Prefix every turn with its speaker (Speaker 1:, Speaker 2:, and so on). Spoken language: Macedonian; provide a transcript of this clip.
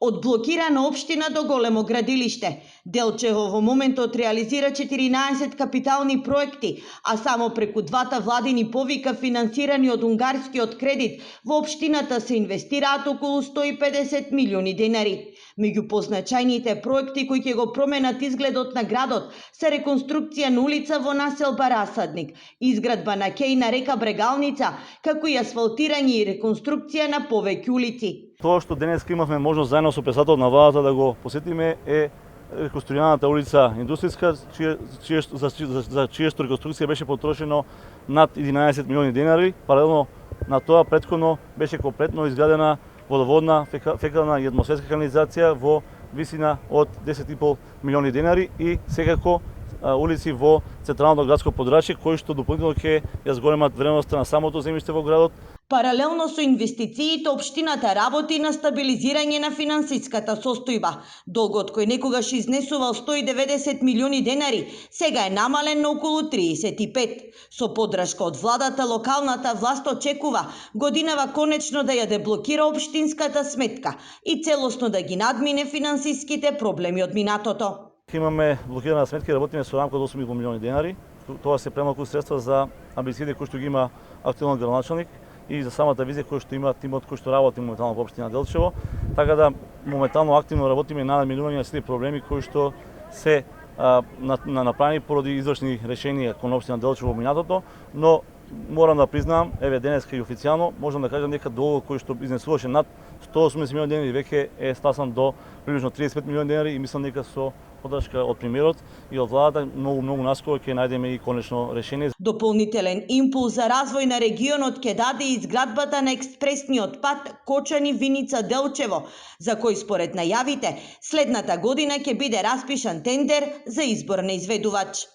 Speaker 1: Од блокирана општина до големо градилиште, Делчево во моментот реализира 14 капитални проекти, а само преку двата владини повика финансирани од унгарскиот кредит во општината се инвестираат околу 150 милиони денари. Меѓу позначајните проекти кои ќе го променат изгледот на градот се реконструкција на улица во населба Расадник, изградба на кеј на река Брегалница, како и асфалтирање и реконструкција на повеќе улици.
Speaker 2: Тоа што денеска имавме можност заедно со председателот на владата да го посетиме е реконструираната улица Индустријска, за чијашто реконструкција беше потрошено над 11 милиони денари. Паралелно на тоа претходно беше комплетно изградена водоводна, фекална и атмосферска канализација во висина од 10,5 милиони денари и секако улици во централното градско подрачје кои што дополнително ќе ја зголемат вредноста на самото земјиште во градот.
Speaker 1: Паралелно со инвестициите, општината работи на стабилизирање на финансиската состојба. Долгот кој некогаш изнесувал 190 милиони денари, сега е намален на околу 35. Со поддршка од владата, локалната власт очекува годинава конечно да ја деблокира општинската сметка и целосно да ги надмине финансиските проблеми од минатото.
Speaker 2: Имаме блокирана сметка и работиме со рамка од 8,5 милиони денари. Тоа се премалку средства за амбициите кои што ги има актуелниот градоначалник и за самата визија која што има тимот кој што работи моментално во општина Делчево, така да моментално активно работиме на намирување на сите проблеми кои што се направени поради извршни решенија кон општина Делчево во минатото, но морам да признам, еве денеска и официјално можам да кажам дека долгот кој што изнесуваше над 180 милиони денари веќе е стасан до приближно 35 милиони денари и мислам дека со поддршка од премиерот и од владата многу наскоро ќе најдеме и конечно решение.
Speaker 1: Дополнителен импулс за развој на регионот ќе даде изградбата на експресниот пат Кочани-Виница-Делчево, за кој според најавите следната година ќе биде распишан тендер за избор на изведувач.